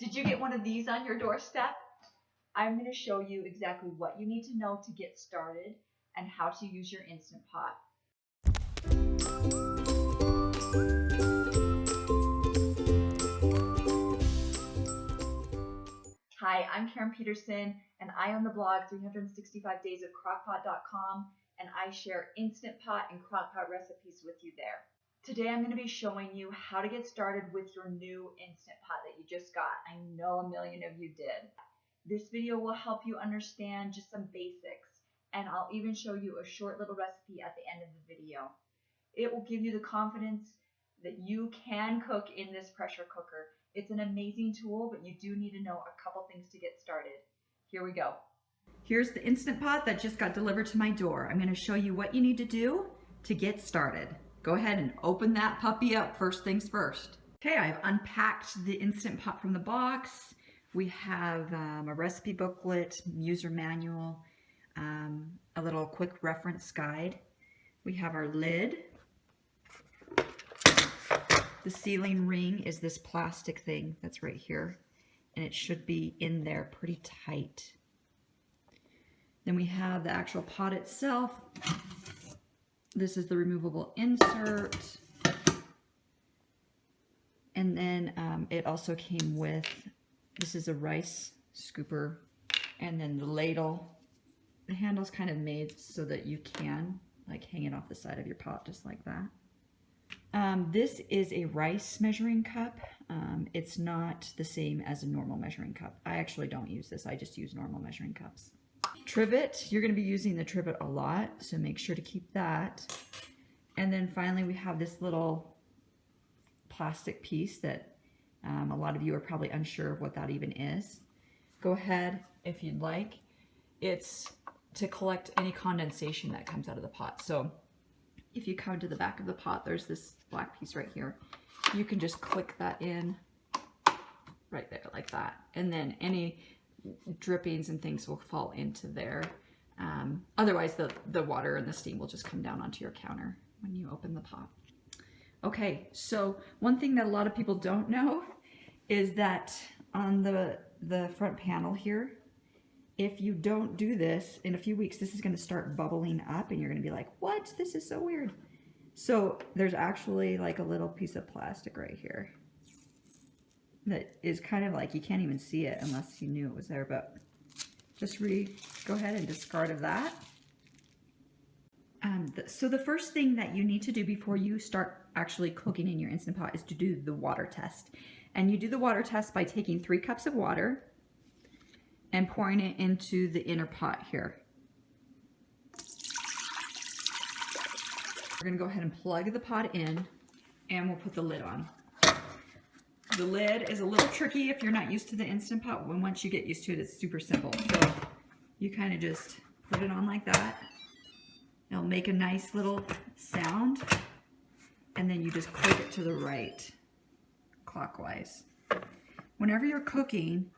Did you get one of these on your doorstep? I'm going to show you exactly what you need to know to get started and how to use your Instant Pot. Hi, I'm Karen Peterson, and I own the blog 365daysofcrockpot.com, and I share Instant Pot and Crockpot recipes with you there. Today I'm going to be showing you how to get started with your new Instant Pot that you just got. I know a million of you did. This video will help you understand just some basics, and I'll even show you a short little recipe at the end of the video. It will give you the confidence that you can cook in this pressure cooker. It's an amazing tool, but you do need to know a couple things to get started. Here we go. Here's the Instant Pot that just got delivered to my door. I'm going to show you what you need to do to get started. Go ahead and open that puppy up first things first. Okay, I've unpacked the Instant Pot from the box. We have a recipe booklet, user manual, a little quick reference guide. We have our lid. The sealing ring is this plastic thing that's right here, and it should be in there pretty tight. Then we have the actual pot itself. This is the removable insert. And then it also came with, this is a rice scooper, and then the ladle. The handle's kind of made so that you can like hang it off the side of your pot just like that. This is a rice measuring cup. It's not the same as a normal measuring cup. I actually don't use this. I just use normal measuring cups. Trivet, you're going to be using the trivet a lot, so make sure to keep that. And then finally we have this little plastic piece that a lot of you are probably unsure of what that even is. Go ahead if you'd like. It's to collect any condensation that comes out of the pot. So if you come to the back of the pot, there's this black piece right here. You can just click that in right there like that. And then any drippings and things will fall into there. Otherwise, the water and the steam will just come down onto your counter when you open the pot. Okay, so one thing that a lot of people don't know is that on the front panel here, if you don't do this, in a few weeks, this is going to start bubbling up and you're going to be like, what? This is so weird. So there's actually like a little piece of plastic right here that is kind of like, you can't even see it unless you knew it was there, but just go ahead and discard of that. So the first thing that you need to do before you start actually cooking in your Instant Pot is to do the water test. And you do the water test by taking 3 cups of water and pouring it into the inner pot here. We're gonna go ahead and plug the pot in, and we'll put the lid on. The lid is a little tricky if you're not used to the Instant Pot. Once you get used to it, it's super simple. So you kind of just put it on like that. It'll make a nice little sound, and then you just click it to the right, clockwise. Whenever you're cooking,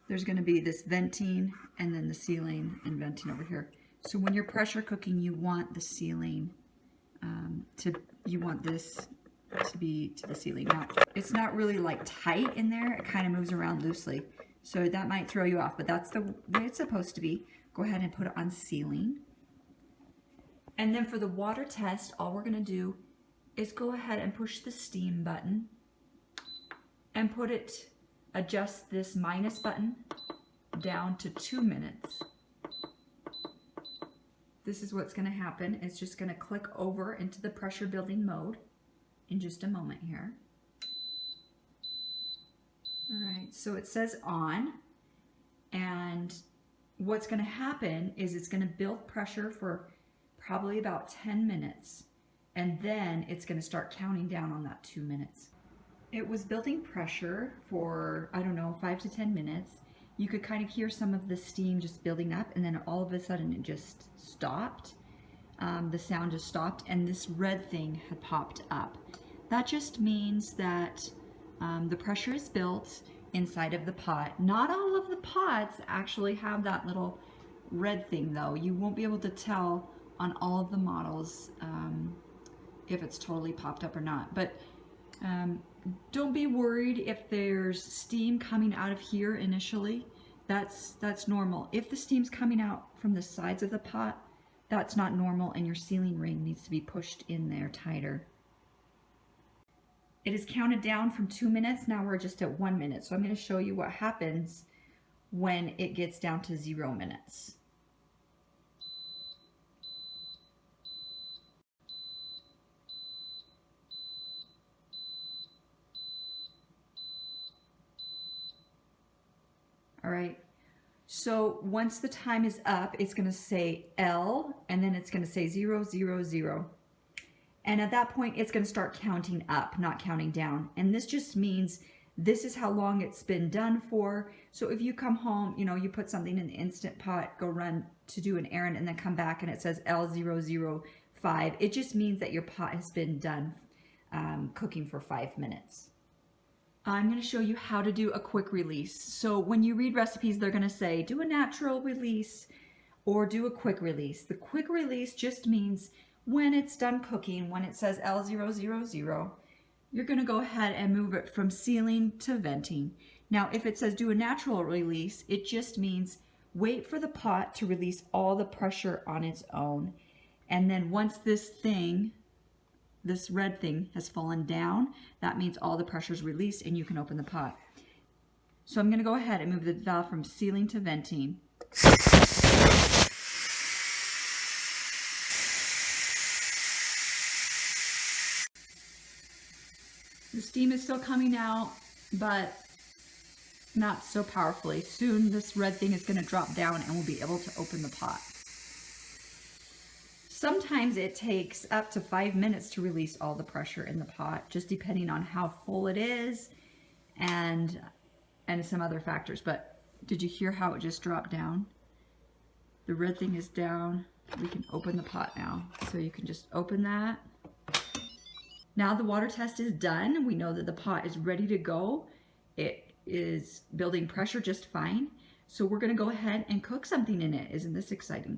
there's going to be this venting and then the sealing and venting over here. So when you're pressure cooking, you want the sealing you want this to be to the ceiling. Now, it's not really like tight in there. It kind of moves around loosely. So that might throw you off, but that's the way it's supposed to be. Go ahead and put it on sealing. And then for the water test, all we're going to do is go ahead and push the steam button and adjust this minus button down to 2 minutes. This is what's going to happen. It's just going to click over into the pressure building mode in just a moment here. All right, so it says on, and what's going to happen is it's going to build pressure for probably about 10 minutes, and then it's going to start counting down on that 2 minutes. It was building pressure for, I don't know, 5 to 10 minutes. You could kind of hear some of the steam just building up, and then all of a sudden it just stopped. The sound just stopped, and this red thing had popped up. That just means that the pressure is built inside of the pot. Not all of the pots actually have that little red thing though. You won't be able to tell on all of the models if it's totally popped up or not. But Don't be worried if there's steam coming out of here initially. That's normal. If the steam's coming out from the sides of the pot, that's not normal, and your sealing ring needs to be pushed in there tighter. It is counted down from 2 minutes. Now we're just at 1 minute. So I'm going to show you what happens when it gets down to 0 minutes. All right. So once the time is up, it's going to say L, and then it's going to say 0, 0, 0. And at that point, it's going to start counting up, not counting down. And this just means this is how long it's been done for. So if you come home, you know, you put something in the Instant Pot, go run to do an errand, and then come back and it says L005, it just means that your pot has been done cooking for 5 minutes. I'm going to show you how to do a quick release. So when you read recipes, they're going to say do a natural release or do a quick release. The quick release just means when it's done cooking, when it says L000, you're going to go ahead and move it from sealing to venting. Now, if it says do a natural release, it just means wait for the pot to release all the pressure on its own. And then once this red thing has fallen down, that means all the pressure is released and you can open the pot. So I'm going to go ahead and move the valve from sealing to venting. The steam is still coming out, but not so powerfully. Soon this red thing is going to drop down and we'll be able to open the pot. Sometimes it takes up to 5 minutes to release all the pressure in the pot, just depending on how full it is and some other factors. But did you hear how it just dropped down? The red thing is down. We can open the pot now. So you can just open that. Now the water test is done. We know that the pot is ready to go. It is building pressure just fine. So we're going to go ahead and cook something in it. Isn't this exciting?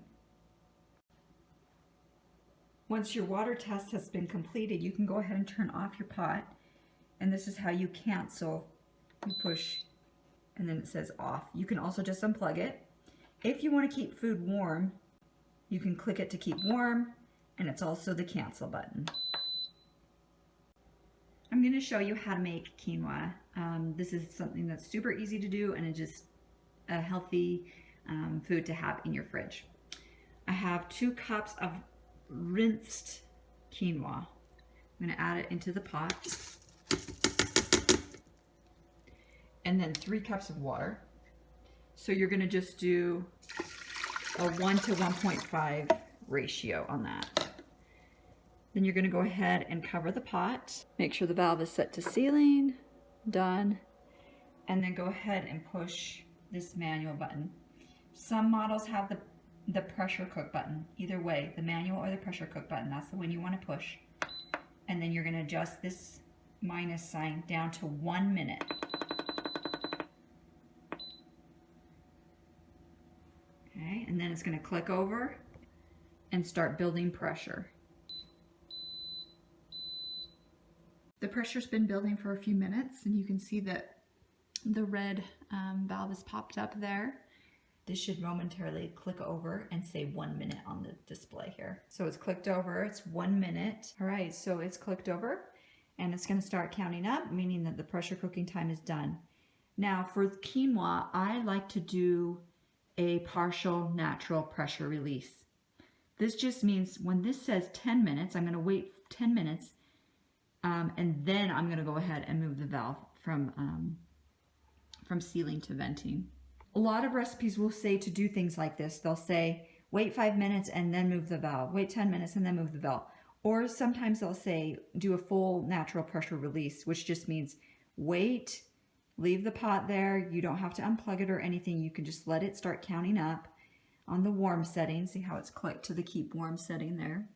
Once your water test has been completed, you can go ahead and turn off your pot. And this is how you cancel. You push and then it says off. You can also just unplug it. If you want to keep food warm, you can click it to keep warm, and it's also the cancel button. I'm going to show you how to make quinoa. This is something that's super easy to do, and it's just a healthy food to have in your fridge. I have 2 cups of rinsed quinoa. I'm going to add it into the pot. And then 3 cups of water. So you're going to just do a 1 to 1.5 ratio on that. Then you're going to go ahead and cover the pot. Make sure the valve is set to sealing. Done. And then go ahead and push this manual button. Some models have the pressure cook button. Either way, the manual or the pressure cook button, that's the one you want to push. And then you're going to adjust this minus sign down to 1 minute. Okay, and then it's going to click over and start building pressure. The pressure's been building for a few minutes, and you can see that the red valve has popped up there. This should momentarily click over and say 1 minute on the display here. So it's clicked over, it's 1 minute. All right, so it's clicked over and it's going to start counting up, meaning that the pressure cooking time is done. Now for quinoa, I like to do a partial natural pressure release. This just means when this says 10 minutes, I'm going to wait 10 minutes and then I'm going to go ahead and move the valve from sealing to venting. A lot of recipes will say to do things like this. They'll say, wait 5 minutes and then move the valve. Wait 10 minutes and then move the valve. Or sometimes they'll say, do a full natural pressure release, which just means wait, leave the pot there. You don't have to unplug it or anything. You can just let it start counting up on the warm setting. See how it's clicked to the keep warm setting there.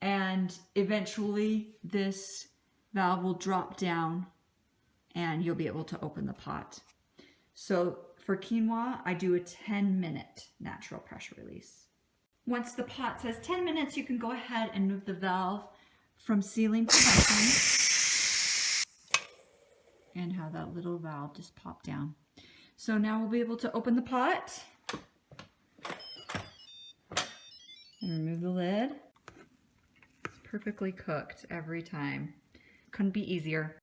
And eventually this valve will drop down and you'll be able to open the pot. So for quinoa, I do a 10-minute natural pressure release. Once the pot says 10 minutes, you can go ahead and move the valve from sealing to venting. and how that little valve just popped down. So now we'll be able to open the pot and remove the lid. It's perfectly cooked every time. Couldn't be easier.